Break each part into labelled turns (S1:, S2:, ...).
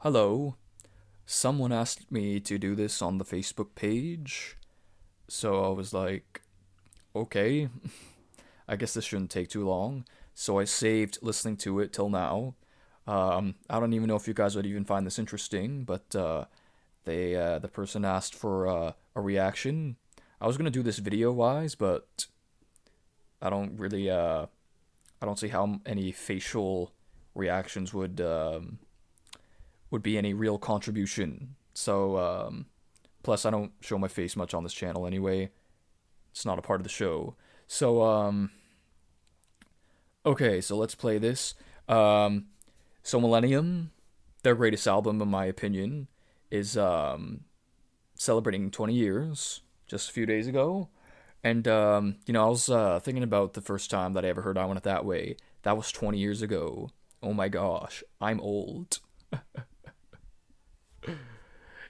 S1: Hello. Someone asked me to do this on the Facebook page, so I was like, okay, I guess this shouldn't take too long. So I saved listening to it till now. I don't even know if you guys would even find this interesting, but the person asked for a reaction. I was gonna do this video wise, but I don't really I don't see how any facial reactions would be any real contribution. So, plus I don't show my face much on this channel anyway. It's not a part of the show. So, okay, so let's play this. So Millennium, their greatest album in my opinion, is celebrating 20 years just a few days ago. And I was thinking about the first time that I ever heard I Want It That Way. That was 20 years ago. Oh my gosh, I'm old.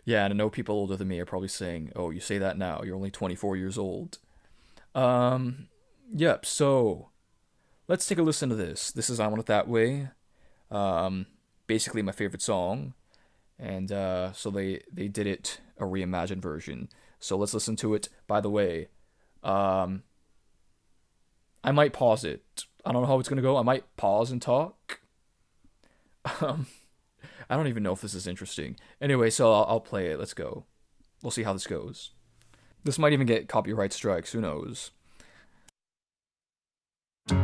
S1: Yeah, and I know people older than me are probably saying, "Oh, you say that now. You're only 24 years old." Um, yep. So let's take a listen to this. This is "I Want It That Way." Basically my favorite song, and so they did it a reimagined version. So let's listen to it. By the way, um, I might pause it. I don't know how it's gonna go. I might pause and talk. Um, I don't even know if this is interesting. Anyway, so I'll play it. Let's go. We'll see how this goes. This might even get copyright strikes. Who knows?
S2: Yeah.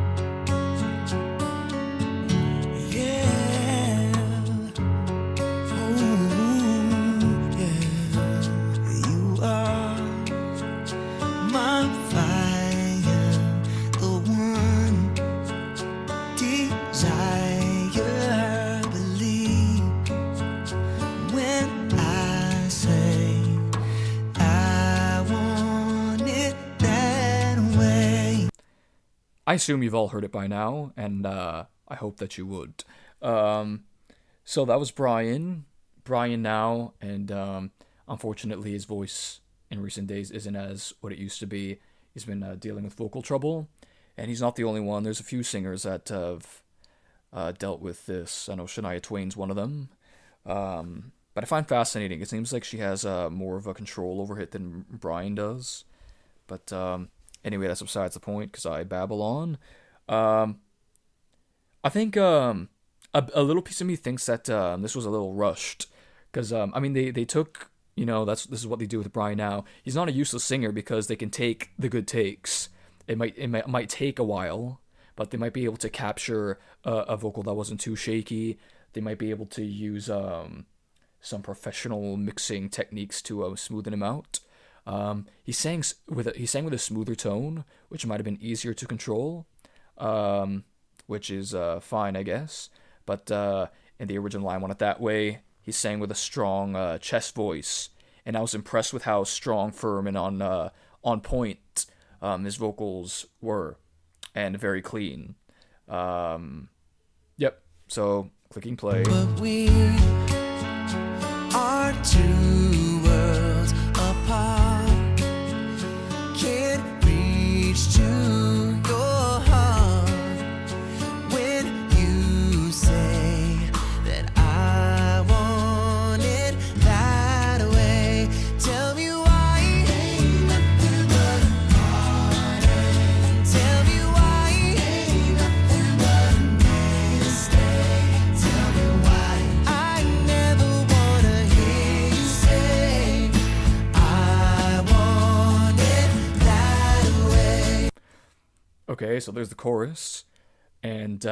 S2: Oh, yeah. You are my fire, the one desire. Believe when I say I want it that way.
S1: I assume you've all heard it by now, and I hope that you would. So that was Brian. Brian now, and unfortunately his voice in recent days isn't as what it used to be. He's been dealing with vocal trouble, and he's not the only one. There's a few singers that have dealt with this. I know Shania Twain's one of them. But I find fascinating. It seems like she has more of a control over it than Brian does. But anyway, that's besides the point because I babble on. Um, I think a little piece of me thinks that this was a little rushed because I mean they took this is what they do with Brian now. He's not a useless singer because they can take the good takes. It might take a while, but they might be able to capture a vocal that wasn't too shaky. They might be able to use some professional mixing techniques to smoothen him out. He sang with a smoother tone, which might have been easier to control, which is fine, I guess. But in the original "I Want It That Way," he sang with a strong chest voice, and I was impressed with how strong, firm, and on point his vocals were, and very clean. Yep. So clicking play.
S2: But we are two worlds apart. Can't reach to your heart when you say that I want it that way. Tell me why. Ain't nothing but a heartache. Tell me why. Ain't nothing but a mistake. Tell me why. I never wanna hear you say I want it that way.
S1: Okay, so there's the chorus, and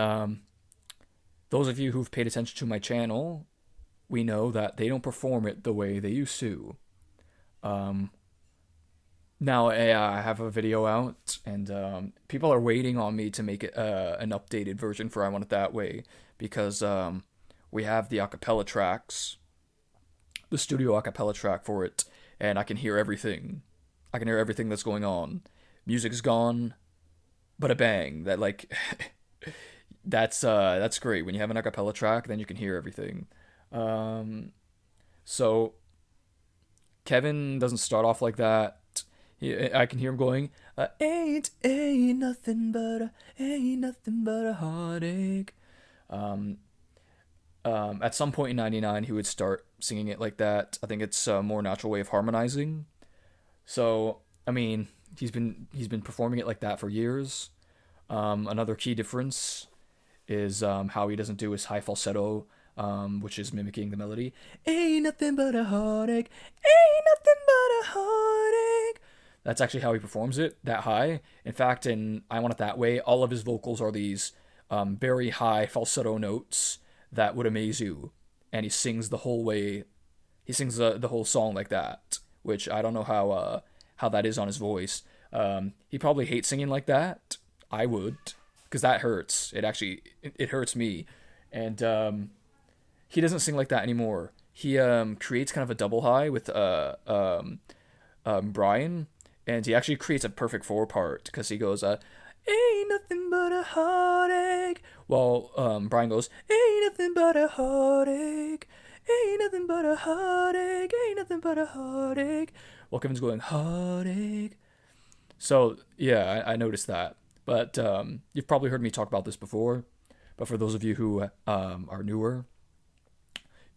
S1: those of you who've paid attention to my channel, we know that they don't perform it the way they used to. Now I have a video out, and people are waiting on me to make it an updated version for "I Want It That Way" because we have the acapella tracks, the studio acapella track for it, and I can hear everything. I can hear everything that's going on. Music's gone, but a bang. That like that's great. When you have an acapella track, then you can hear everything. So Kevin doesn't start off like that. I can hear him going, ain't nothing but a heartache. At some point in '99, he would start singing it like that. I think it's a more natural way of harmonizing. So, I mean, he's been performing it like that for years. Another key difference is how he doesn't do his high falsetto, which is mimicking the melody. Ain't nothing but a heartache, ain't nothing but a heartache. That's actually how he performs it, that high. In fact, in I Want It That Way, all of his vocals are these very high falsetto notes that would amaze you. And he sings the whole way, he sings the whole song like that, which I don't know how that is on his voice. He probably hates singing like that. I would, because that hurts. It hurts me, and he doesn't sing like that anymore. He creates kind of a double high with Brian, and he actually creates a perfect four part because he goes ain't nothing but a heartache, while Brian goes ain't nothing but a heartache, ain't nothing but a heartache, ain't nothing but a heartache, while Kevin's going heartache. So yeah, I noticed that. But you've probably heard me talk about this before. But for those of you who are newer,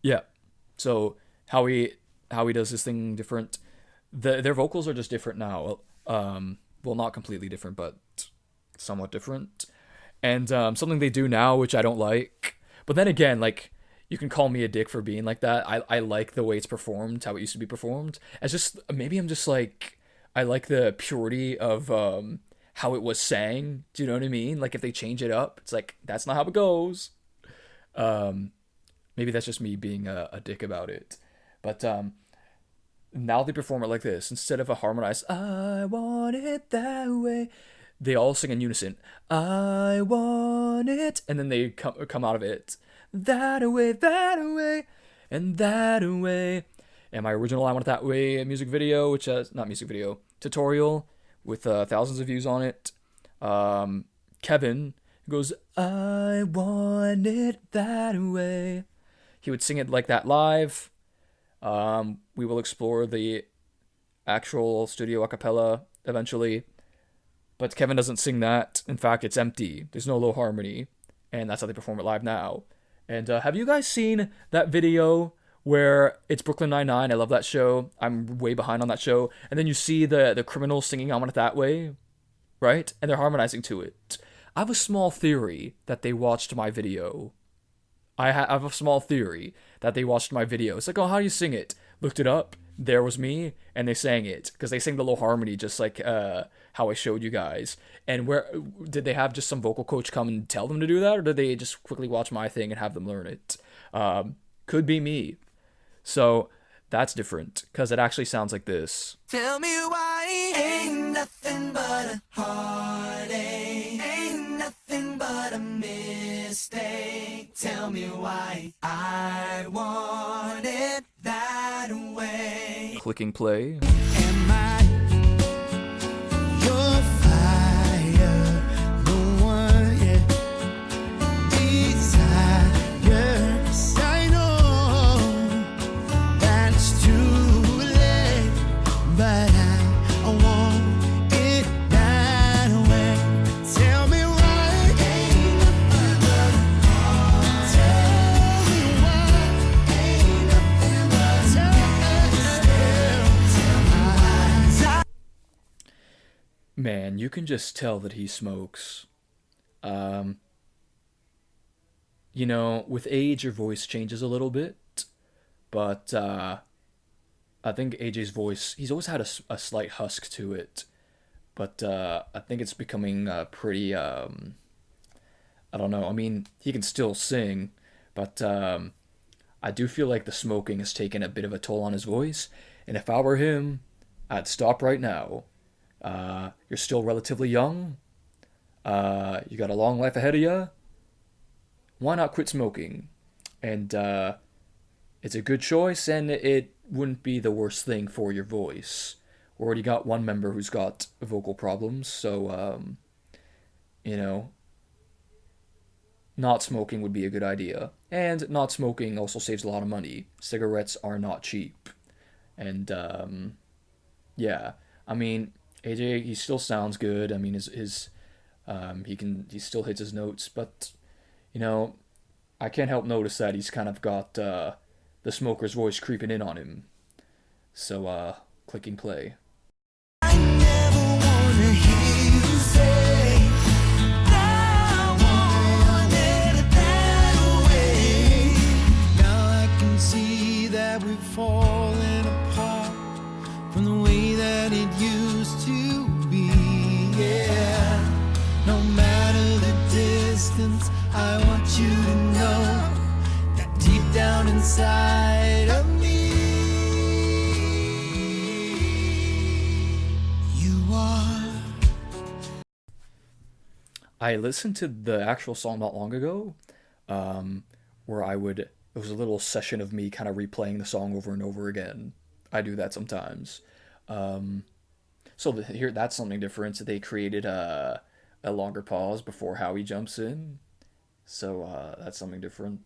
S1: yeah. So how he does this thing different. Their vocals are just different now. Well, not completely different, but somewhat different. And something they do now, which I don't like. But then again, like, you can call me a dick for being like that. I like the way it's performed, how it used to be performed. It's just, maybe I'm just like, I like the purity of how it was sang. Do you know what I mean? Like, if they change it up, it's like, that's not how it goes. Maybe that's just me being a dick about it. But now they perform it like this. Instead of a harmonized, I want it that way, they all sing in unison, I want it, and then they come out of it, that away, and that away. And my original I Want It That Way music video, which has, not music video, tutorial with thousands of views on it, Kevin goes, I want it that way. He would sing it like that live. We will explore the actual studio a cappella eventually. But Kevin doesn't sing that. In fact, it's empty. There's no low harmony. And that's how they perform it live now. And have you guys seen that video where it's Brooklyn Nine-Nine? I love that show. I'm way behind on that show. And then you see the criminals singing I Want It That Way, right? And they're harmonizing to it. I have a small theory that they watched my video. I have a small theory that they watched my video. It's like, oh, how do you sing it? Looked it up. There was me, and they sang it because they sang the low harmony, just like how I showed you guys. And where did they have just some vocal coach come and tell them to do that, or did they just quickly watch my thing and have them learn it? Could be me. So that's different because it actually sounds like this.
S2: Tell me why ain't nothing but a heartache, ain't nothing but a mistake. Tell me why I want it that way.
S1: Clicking play.
S2: Am I your fire? No one yet desires. I know that's too late, but I want it that way. Tell me why ain't nothing but a heart. Tell me why ain't nothing but
S1: Man, you can just tell that he smokes. You know, with age, your voice changes a little bit, but I think AJ's voice, he's always had a slight husk to it, but I think it's becoming pretty, I don't know, I mean, he can still sing, but I do feel like the smoking has taken a bit of a toll on his voice, and if I were him, I'd stop right now. You're still relatively young. You got a long life ahead of you. Why not quit smoking? And it's a good choice, and it wouldn't be the worst thing for your voice. We already got one member who's got vocal problems, so you know, not smoking would be a good idea. And not smoking also saves a lot of money. Cigarettes are not cheap. And yeah, I mean, AJ, he still sounds good. I mean, he still hits his notes, but you know, I can't help notice that he's kind of got the smoker's voice creeping in on him. So, clicking play.
S2: I never wanna hear you say I wanted it that way. Now I can see that we've fallen apart from the way that it used to be. Yeah, no matter the distance, I want you to know that deep down inside of me, you are.
S1: I listened to the actual song not long ago, where it was a little session of me kind of replaying the song over and over again. I do that sometimes. Um, here, that's something different. So they created a longer pause before Howie jumps in. So that's something different.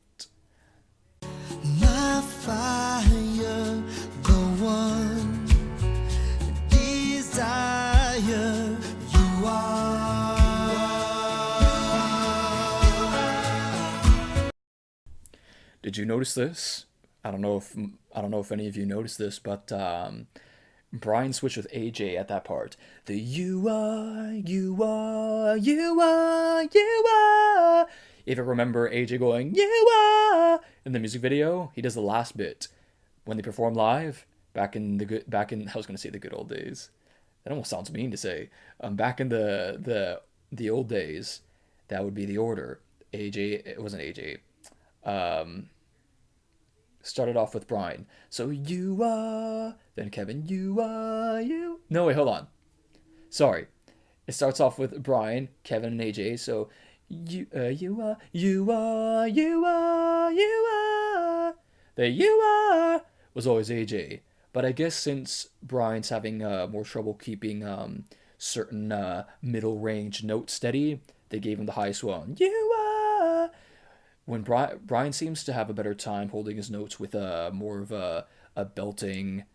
S2: My fire, the one desire, you are.
S1: Did you notice this? I don't know if any of you noticed this, but Brian switched with AJ at that part. The you are, you are, you are, you are. If you remember AJ going, you are, in the music video, he does the last bit when they perform live I was gonna say the good old days. That almost sounds mean to say. Back in the old days, that would be the order. AJ, it wasn't AJ. Um, Started off with Brian. So you are, then Kevin, you are, you. No, wait, hold on. Sorry. It starts off with Brian, Kevin, and AJ. So you are, you are, you are, you are. The you are was always AJ. But I guess since Brian's having more trouble keeping certain middle range notes steady, they gave him the highest one. You are. When Brian seems to have a better time holding his notes with more of a belting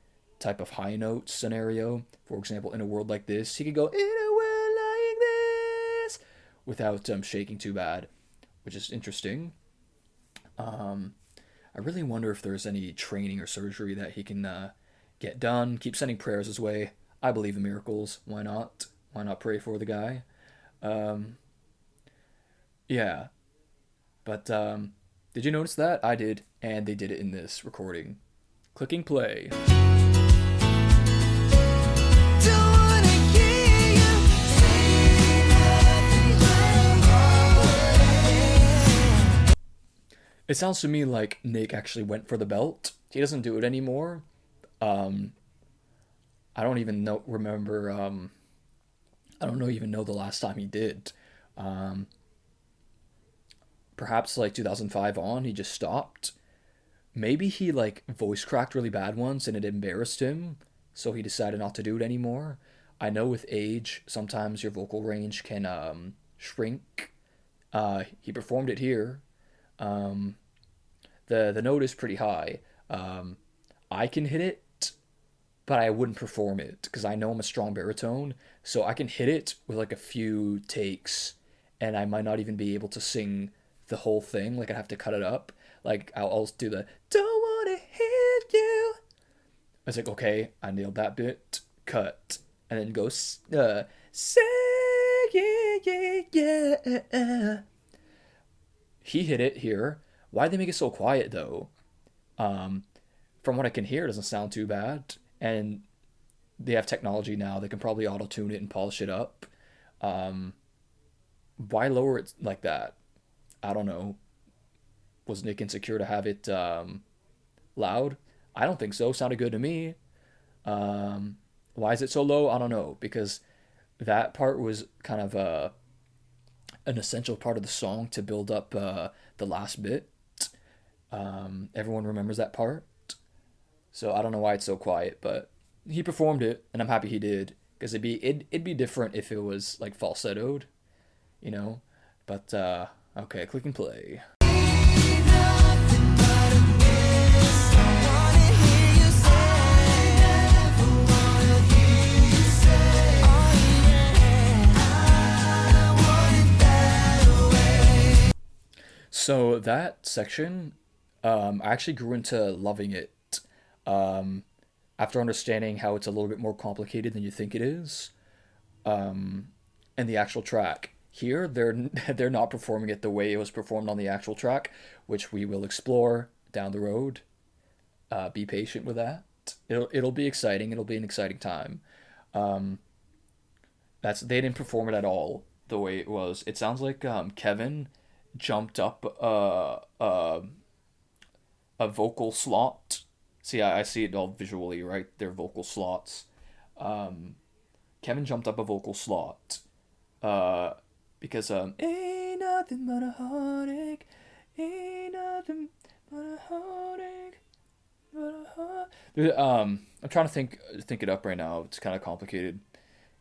S1: type of high note scenario. For example, in a world like this, he could go, in a world like this, without shaking too bad, which is interesting. I really wonder if there's any training or surgery that he can get done. Keep sending prayers his way. I believe in miracles. Why not? Why not pray for the guy? Um, yeah, but did you notice that? I did, and they did it in this recording. Clicking play.
S2: Don't wanna hear you say nothing but
S1: It sounds to me like Nick actually went for the belt. He doesn't do it anymore. Um, I don't even know remember. I don't know even know the last time he did. Um, Perhaps like 2005 on, he just stopped. Maybe he like voice cracked really bad once and it embarrassed him, so he decided not to do it anymore. I know with age, sometimes your vocal range can shrink. He performed it here. Um, the note is pretty high. Um, I can hit it, but I wouldn't perform it because I know I'm a strong baritone, so I can hit it with like a few takes, and I might not even be able to sing the whole thing. Like I have to cut it up. Like I'll do the "Don't wanna hit you." It's like okay, I nailed that bit. Cut, and then go say yeah yeah yeah. He hit it here. Why'd they make it so quiet though? Um, from what I can hear, it doesn't sound too bad. And they have technology now. They can probably auto tune it and polish it up. Um, why lower it like that? I don't know. Was Nick insecure to have it loud? I don't think so. Sounded good to me. Why is it so low? I don't know. Because that part was kind of an essential part of the song to build up the last bit. Everyone remembers that part. So I don't know why it's so quiet, but he performed it, and I'm happy he did. Because it'd be different if it was like falsettoed, you know? But okay, click and play.
S2: nothing but a miss. I wanna hear you say, never wanna hear you say, oh yeah, I want it that way.
S1: So that section, I actually grew into loving it. Um, After understanding how it's a little bit more complicated than you think it is, and the actual track. Here, they're not performing it the way it was performed on the actual track, which we will explore down the road. Be patient with that. It'll be exciting. It'll be an exciting time. Um, that's They didn't perform it at all the way it was. It sounds like Kevin jumped up a vocal slot. See, I see it all visually, right? They're vocal slots. Um, Kevin jumped up a vocal slot uh, because ain't nothing but a heartache, ain't nothing but a heartache, but a heart. I'm trying to think it up right now. It's kind of complicated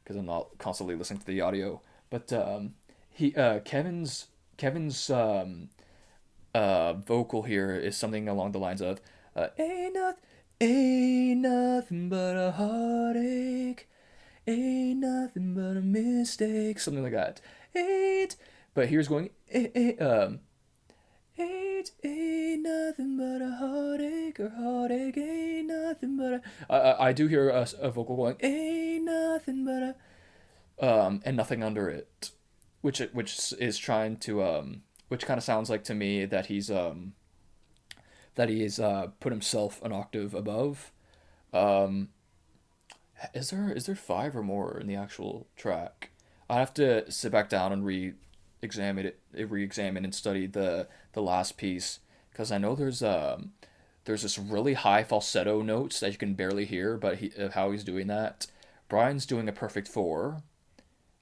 S1: because I'm not constantly listening to the audio. But he Kevin's vocal here is something along the lines of ain't nothing but a heartache, ain't nothing but a mistake, something like that. Ain't, but here's going ain't nothing but a heartache, or heartache ain't nothing but a. I do hear a vocal going ain't nothing but a and nothing under it, which is trying to which kind of sounds like to me that he's put himself an octave above. Um, is there five or more in the actual track? I have to sit back down and re-examine and study the last piece because I know there's this really high falsetto notes that you can barely hear, but how he's doing that. Brian's doing a perfect four.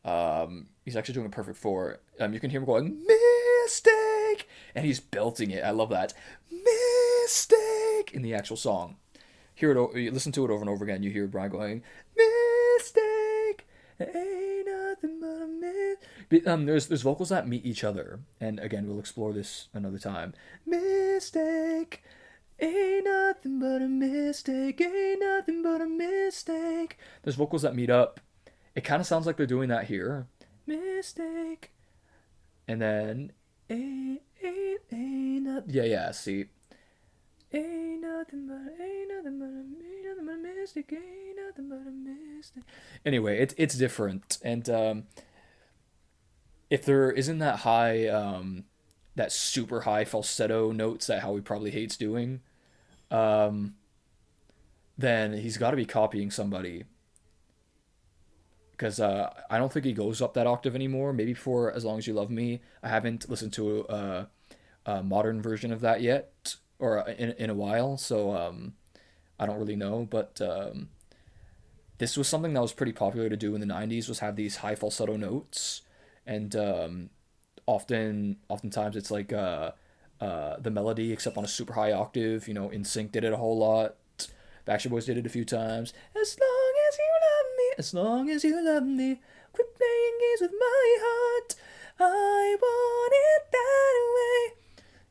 S1: He's actually doing a perfect four. You can hear him going mistake, and he's belting it. I love that mistake in the actual song. You listen to it over and over again. You hear Brian going mistake, ain't nothing but a mistake. There's vocals that meet each other, and again we'll explore this another time. Mistake, ain't nothing but a mistake, ain't nothing but a mistake. There's vocals that meet up. It kind of sounds like they're doing that here. Mistake. And then, yeah, see. Ain't nothing but a mistake, ain't nothing but a mistake. Anyway, it's different. And if there isn't that super high falsetto notes that Howie probably hates doing, um, then he's got to be copying somebody because I don't think he goes up that octave anymore. Maybe for As Long as You Love Me. I haven't listened to a modern version of that yet, or in a while, so I don't really know. But this was something that was pretty popular to do in the '90s. Was have these high falsetto notes, and oftentimes it's like the melody, except on a super high octave. In Sync did it a whole lot. Backstreet Boys did it a few times. As long as you love me, as long as you love me, quit playing games with my heart. I want it that way.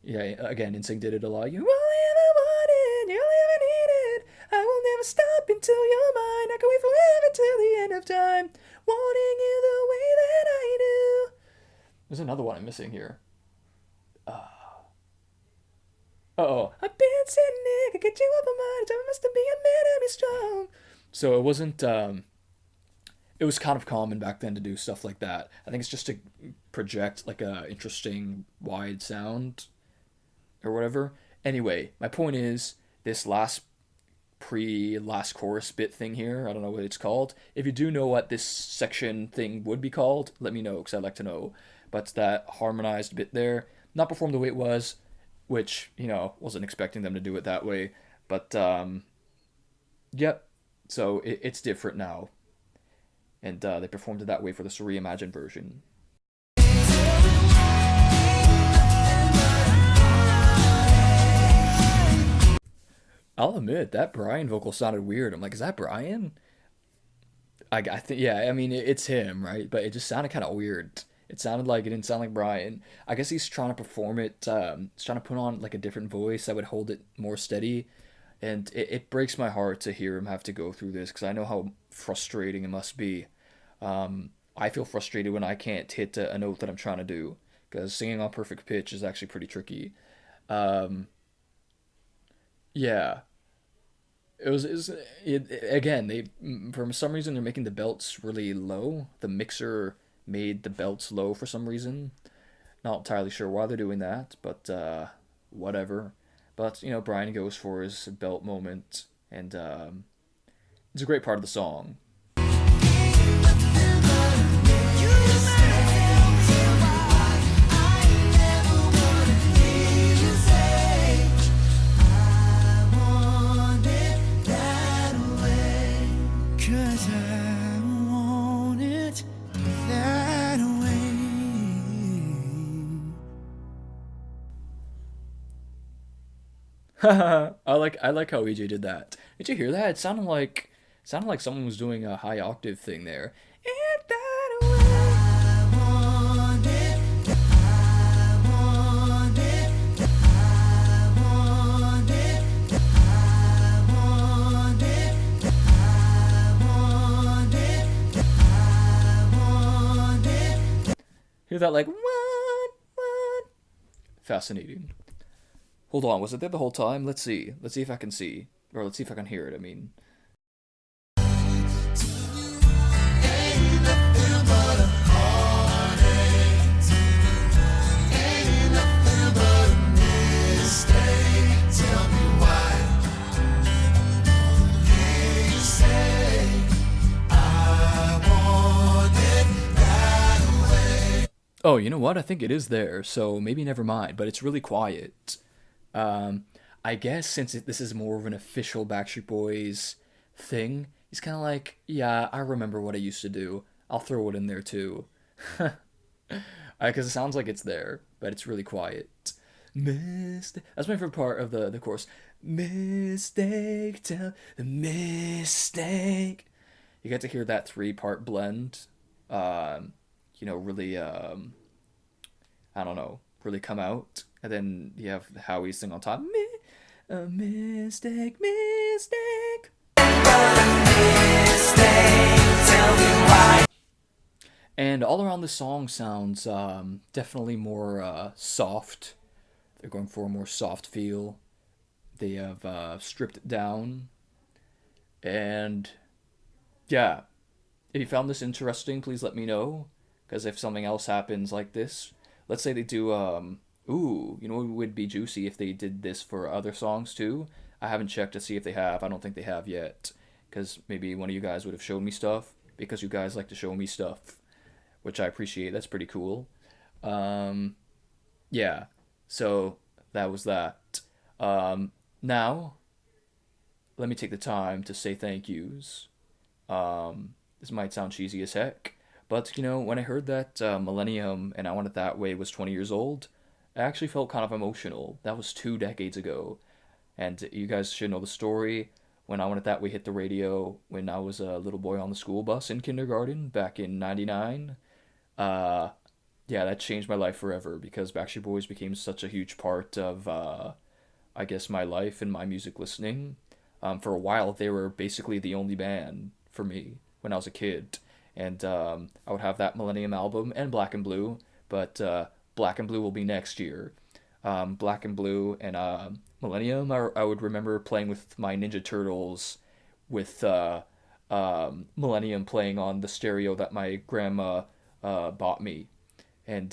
S1: Yeah, again, NSYNC did it a lot. You're all I ever wanted, you're all I ever needed. I will never stop until you're mine. I can wait forever till the end of time, wanting you the way that I do. There's another one I'm missing here. Uh-oh. I've been sitting there, could get you off my mind. I must be a man and be strong. So it wasn't, it was kind of common back then to do stuff like that. I think it's just to project like a interesting wide sound or whatever. Anyway, my point is this last chorus bit thing here. I don't know what it's called. If you do know what this section thing would be called, let me know because I'd like to know. But that harmonized bit there, not performed the way it was, which, wasn't expecting them to do it that way. But, yep. So it's different now. And they performed it that way for this reimagined version. I'll admit, that Brian vocal sounded weird. I'm like, is that Brian? I think, yeah, I mean, it's him, right? But it just sounded kind of weird. It didn't sound like Brian. I guess he's trying to perform it. He's trying to put on like a different voice that would hold it more steady. And it breaks my heart to hear him have to go through this because I know how frustrating it must be. I feel frustrated when I can't hit a note that I'm trying to do because singing on perfect pitch is actually pretty tricky. Um, yeah, again, they for some reason they're making the belts really low. The mixer made the belts low for some reason. Not entirely sure why they're doing that, but whatever. But Brian goes for his belt moment, and it's a great part of the song. I like how EJ did that. Did you hear that? It sounded like someone was doing a high octave thing there. And that way. Hear that like what? Fascinating. Hold on, was it there the whole time? Let's see. Let's see if I can see. Or let's see if I can hear it, I mean. Oh, you know what? I think it is there, so maybe never mind, but it's really quiet. Um, I guess since this is more of an official Backstreet Boys thing, he's kind of like, yeah, I remember what I used to do. I'll throw it in there too. Because it sounds like it's there, but it's really quiet. That's my favorite part of the chorus. Mistake, tell the mistake. You get to hear that three-part blend. Really, I don't know, really come out. And then you have Howie sing on top. A mistake, mistake. And all around the song sounds definitely more soft. They're going for a more soft feel. They have stripped it down. And yeah, if you found this interesting, please let me know. Because if something else happens like this, let's say they do, it would be juicy if they did this for other songs too. I haven't checked to see if they have. I don't think they have yet. Because maybe one of you guys would have shown me stuff. Because you guys like to show me stuff. Which I appreciate. That's pretty cool. Yeah. So that was that. Now, let me take the time to say thank yous. This might sound cheesy as heck. But, when I heard that Millennium and I Want It That Way was 20 years old, I actually felt kind of emotional. That was 2 decades ago. And you guys should know the story. When I Want It That Way hit the radio when I was a little boy on the school bus in kindergarten back in 99, yeah, that changed my life forever because Backstreet Boys became such a huge part of, I guess, my life and my music listening. For a while, they were basically the only band for me when I was a kid. And I would have that Millennium album and Black and Blue, but Black and Blue will be next year. Black and Blue and Millennium, I would remember playing with my Ninja Turtles with Millennium playing on the stereo that my grandma bought me. And,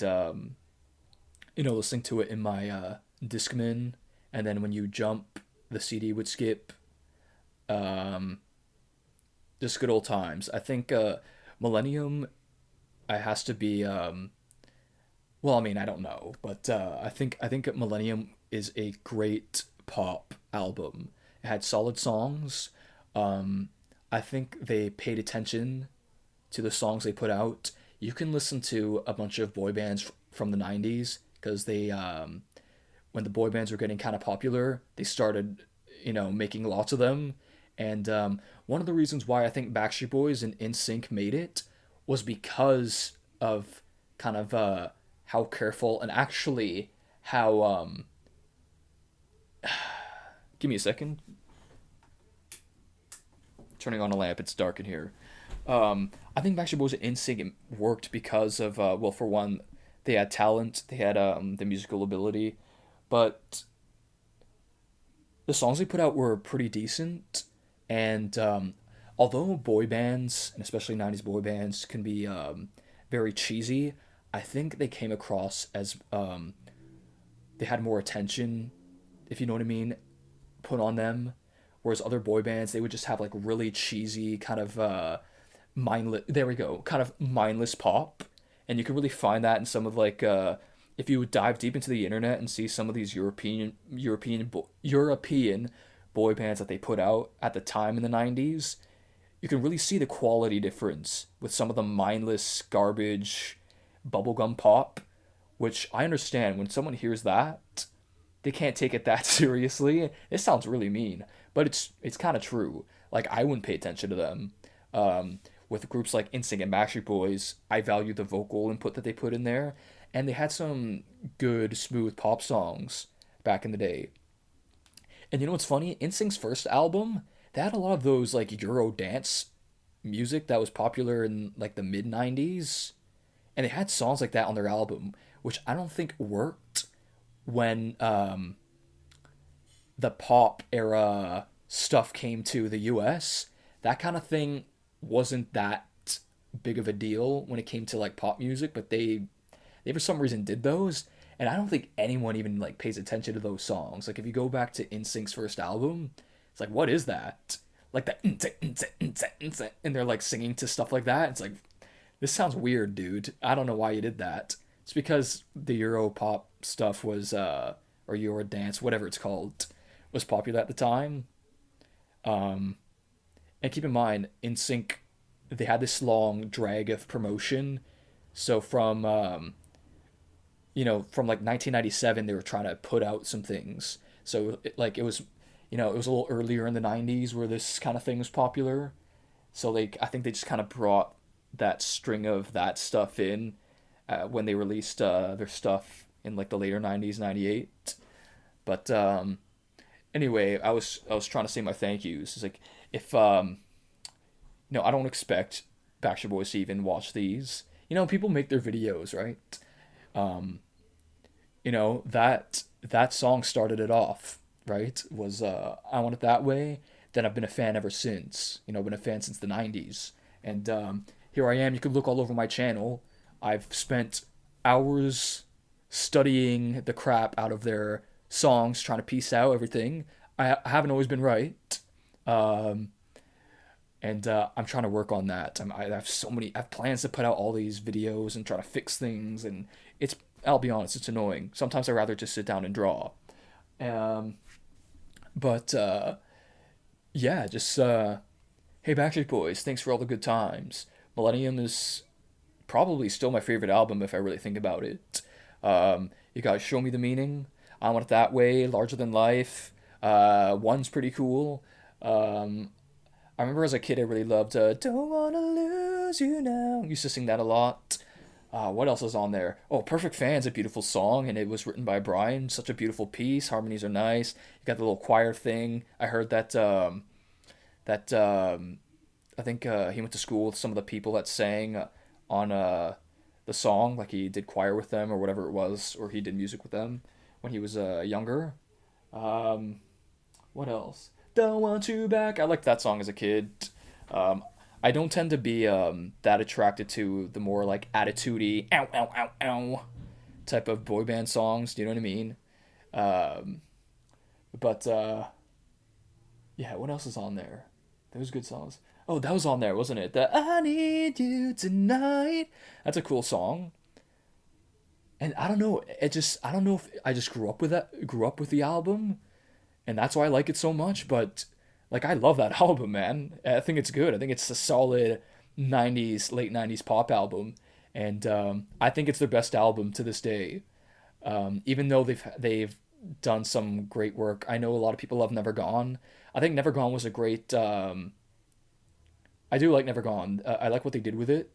S1: listening to it in my Discman. And then when you jump, the CD would skip. Just good old times. I think Millennium has to be well, I mean, I don't know, but I think Millennium is a great pop album. It had solid songs. I think they paid attention to the songs they put out. You can listen to a bunch of boy bands from the 90s because they when the boy bands were getting kind of popular, they started, making lots of them. And one of the reasons why I think Backstreet Boys and NSYNC made it was because of kind of how careful and actually how give me a second. Turning on a lamp, it's dark in here. I think Backstreet Boys and NSYNC worked because of well, for one, they had talent, they had the musical ability, but the songs they put out were pretty decent. And although boy bands, and especially 90s boy bands, can be very cheesy, I think they came across as they had more attention, if you know what I mean, put on them. Whereas other boy bands, they would just have like really cheesy kind of mindless. There we go, kind of mindless pop, and you can really find that in some of like if you dive deep into the internet and see some of these European boy bands that they put out at the time in the 90s, you can really see the quality difference with some of the mindless garbage bubblegum pop, which I understand when someone hears that, they can't take it that seriously. It sounds really mean, but it's kind of true. Like I wouldn't pay attention to them. With groups like NSYNC and Backstreet Boys, I value the vocal input that they put in there, and they had some good, smooth pop songs back in the day. And you know what's funny? NSYNC's first album, they had a lot of those like Euro dance music that was popular in like the mid '90s, and they had songs like that on their album, which I don't think worked when the pop era stuff came to the US. That kind of thing wasn't that big of a deal when it came to like pop music, but they for some reason did those, and I don't think anyone even like pays attention to those songs. Like if you go back to NSYNC's first album, it's like what is that? Like that and they're like singing to stuff like that. It's like this sounds weird, dude. I don't know why you did that. It's because the Euro pop stuff was or Euro dance, whatever it's called, was popular at the time. And keep in mind, NSYNC, they had this long drag of promotion. So from like 1997, they were trying to put out some things. So it was, it was a little earlier in the 90s where this kind of thing was popular. So I think they just kind of brought that string of that stuff in when they released their stuff in like the later 90s, 98. But anyway, I was trying to say my thank yous. It's like if I don't expect Backstreet Boys to even watch these. People make their videos, right? Um, that song started it off, right? Was I Want It That Way. Then I've been a fan ever since. Been a fan since the 90s. And here I am. You can look all over my channel. I've spent hours studying the crap out of their songs, trying to piece out everything. I haven't always been right. And I'm trying to work on that. I have plans to put out all these videos and try to fix things, and I'll be honest, it's annoying. Sometimes I'd rather just sit down and draw. But yeah, just hey Backstreet Boys, thanks for all the good times. Millennium is probably still my favorite album if I really think about it. You guys Show Me the Meaning, I Want It That Way, Larger Than Life. One's pretty cool. I remember as a kid I really loved Don't Wanna Lose You Now. Used to sing that a lot. What else is on there? Oh, Perfect Fan's a beautiful song, and it was written by Brian. Such a beautiful piece. Harmonies are nice. You got the little choir thing. I heard that I think he went to school with some of the people that sang on the song, like he did choir with them or whatever it was, or he did music with them when he was younger. What else? Don't Want You Back. I liked that song as a kid. I don't tend to be that attracted to the more like attitudey, ow, ow, ow, ow type of boy band songs. Do you know what I mean? But yeah, what else is on there? Those good songs. Oh, that was on there, wasn't it? The I Need You Tonight. That's a cool song. And I don't know, I don't know if I just grew up with the album, and that's why I like it so much, but like I love that album, man. I think it's good. I think it's a solid late 90s pop album, and I think it's their best album to this day. Even though they've done some great work. I know a lot of people love Never Gone. I think Never Gone was a great I do like Never Gone. I like what they did with it.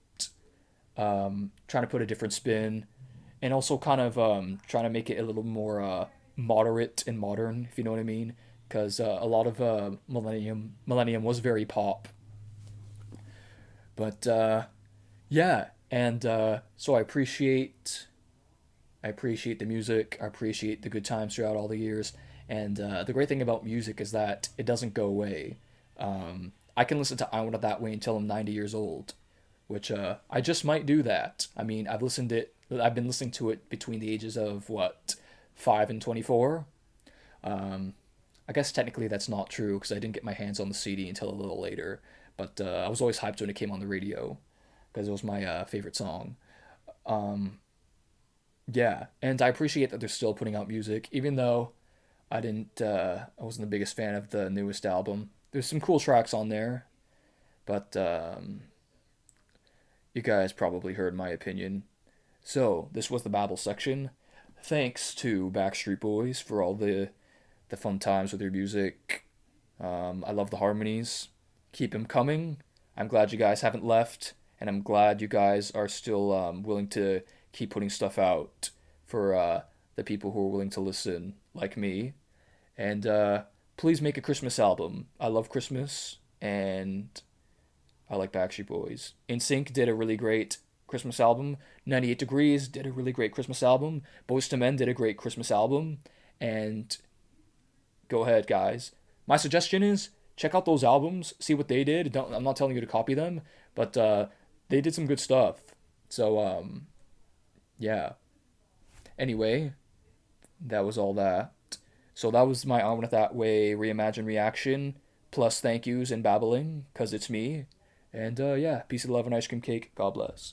S1: Trying to put a different spin, and also kind of trying to make it a little more moderate and modern, if you know what I mean. Because a lot of Millennium was very pop. But yeah, and so I appreciate I appreciate the music. I appreciate the good times throughout all the years. And the great thing about music is that it doesn't go away. I can listen to I Want It That Way until I'm 90 years old, which I just might do that. I mean, I've been listening to it between the ages of what, 5 and 24. I guess technically that's not true because I didn't get my hands on the CD until a little later. But I was always hyped when it came on the radio because it was my favorite song. Yeah, and I appreciate that they're still putting out music, even though I wasn't the biggest fan of the newest album. There's some cool tracks on there, but you guys probably heard my opinion. So this was the Babble section. Thanks to Backstreet Boys for all the fun times with their music. I love the harmonies. Keep them coming. I'm glad you guys haven't left, and I'm glad you guys are still willing to keep putting stuff out for the people who are willing to listen, like me. And please make a Christmas album. I love Christmas, and I like Backstreet Boys. NSYNC did a really great Christmas album. 98 Degrees did a really great Christmas album. Boyz II Men did a great Christmas album. And go ahead, guys. My suggestion is check out those albums, see what they did. I'm not telling you to copy them, but they did some good stuff. So, yeah. Anyway, that was all that. So that was my On With That Way reimagined reaction, plus thank yous and babbling, because it's me. And yeah, peace of love and ice cream cake. God bless.